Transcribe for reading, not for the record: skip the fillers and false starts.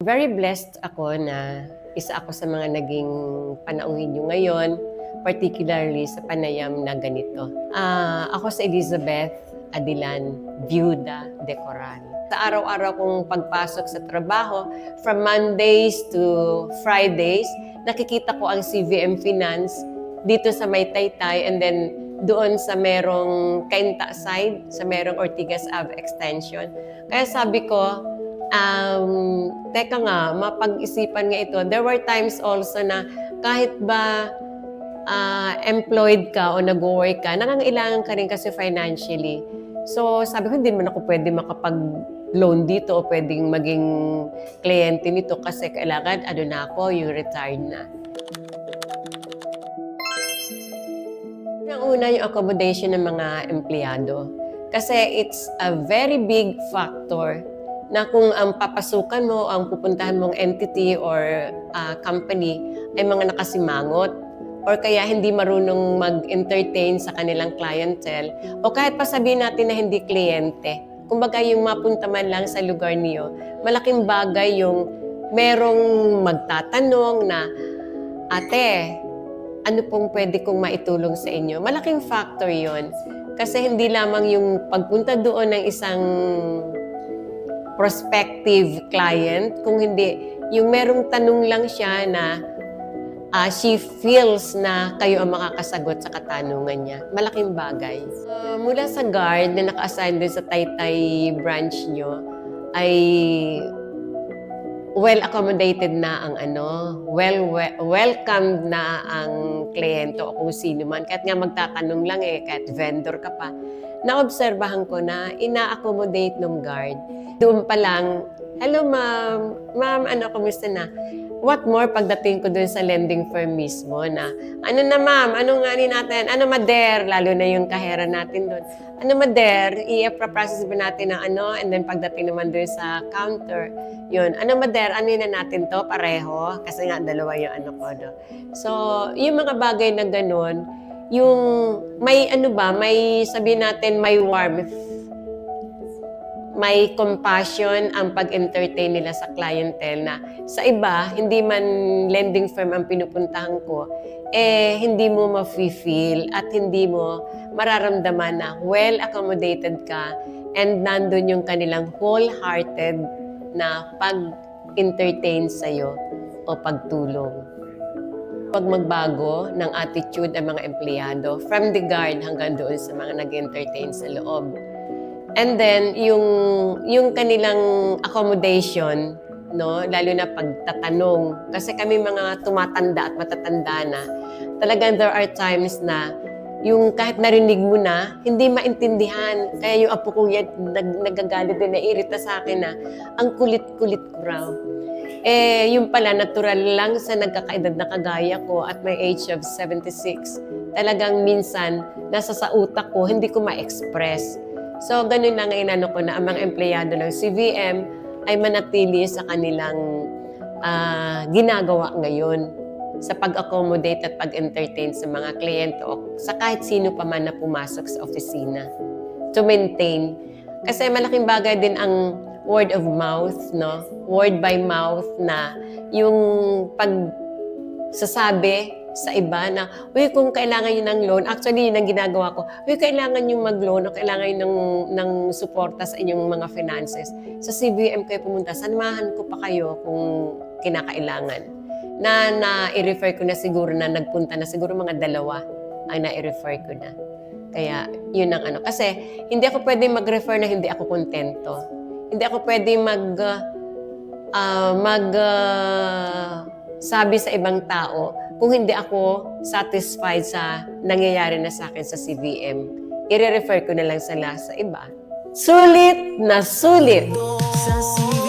Very blessed ako na isa ako sa mga naging panauhin nyo ngayon, particularly sa panayam na ganito. Ako si Elizabeth Adilan, Viuda de Coral. Sa araw-araw kong pagpasok sa trabaho, from Mondays to Fridays, nakikita ko ang CVM Finance dito sa may Taytay and then doon sa merong Cainta side, sa merong Ortigas Ave Extension. Kaya sabi ko, teka nga, mapag-isipan nga ito. There were times also na kahit ba employed ka o nag-work ka, nangangailangan ka rin kasi financially. So sabi ko, hindi naman ako pwede makapag-loan dito o pwedeng maging kliyente nito kasi kailangan, na ako, yung retired na. Ang una yung accommodation ng mga empleyado. Kasi it's a very big factor na kung ang papasukan mo, ang pupuntahan mong entity or company ay mga nakasimangot or kaya hindi marunong mag-entertain sa kanilang clientele o kahit pa sabihin natin na hindi kliyente. Kumbaga yung mapunta man lang sa lugar niyo, malaking bagay yung merong magtatanong na, ate, ano pong pwede kong maitulong sa inyo? Malaking factor yon. Kasi hindi lamang yung pagpunta doon ng isang prospective client, kung hindi, yung merong tanong lang siya na she feels na kayo ang makakasagot sa katanungan niya. Malaking bagay. Mula sa guard na naka-assign din sa Taytay branch nyo, ay well-accommodated na ang welcomed na ang kliyente o kung sino man. Kahit nga magtatanong lang kahit vendor ka pa. Naobserbahan ko na ina-accommodate ng guard. Doon pa lang, hello ma'am, kumusta na? What more pagdating ko doon sa lending firm mismo na, ano na ma'am, ano nga natin, ano mader, lalo na yung kahera natin doon. Ano mader, i-process ba natin ng and then pagdating naman doon sa counter, yun, ano mader, ano na natin to, pareho, kasi nga dalawa yung ko do. So, yung mga bagay na ganun, yung may may sabihin natin, may warmth, may compassion ang pag-entertain nila sa clientele na sa iba, hindi man lending firm ang pinupuntahan ko, hindi mo ma-feel at hindi mo mararamdaman na well-accommodated ka and nandun yung kanilang wholehearted na pag-entertain sa'yo o pagtulong. Pag magbago ng attitude ng mga empleyado, from the guard hanggang doon sa mga nag-entertain sa loob. And then, yung kanilang accommodation, no, lalo na pagtatanong. Kasi kami mga tumatanda at matatanda na, talagang there are times na yung kahit narinig mo na, hindi maintindihan. Kaya yung apo ko yan, nagagalit din, nairita sa akin na, ang kulit-kulit ko raw. Yung pala, natural lang sa nagkakaedad na kagaya ko at my age of 76. Talagang minsan, nasa sa utak ko, hindi ko ma-express. So, ganun lang ang ko na ang mga empleyado ng CVM ay manatili sa kanilang ginagawa ngayon sa pag-accommodate at pag-entertain sa mga kliyente o sa kahit sino pa man na pumasok sa opisina. To maintain. Kasi malaking bagay din ang word of mouth, no? Word by mouth na yung pagsasabi sa iba na, uy, kung kailangan nyo ng loan, actually, yun ang ginagawa ko, uy, kailangan nyo mag-loan o kailangan nyo ng suporta sa inyong mga finances. Sa CVM kayo pumunta, samahan ko pa kayo kung kinakailangan. Na i-refer ko na siguro na nagpunta na siguro mga 2 ang na-i-refer ko na. Kaya, yun ang Kasi, hindi ako pwede mag-refer na hindi ako kontento. Hindi ako pwede sabi sa ibang tao kung hindi ako satisfied sa nangyayari na sa akin sa CVM. I-refer ko na lang sila sa iba. Sulit na sulit! Sa CVM.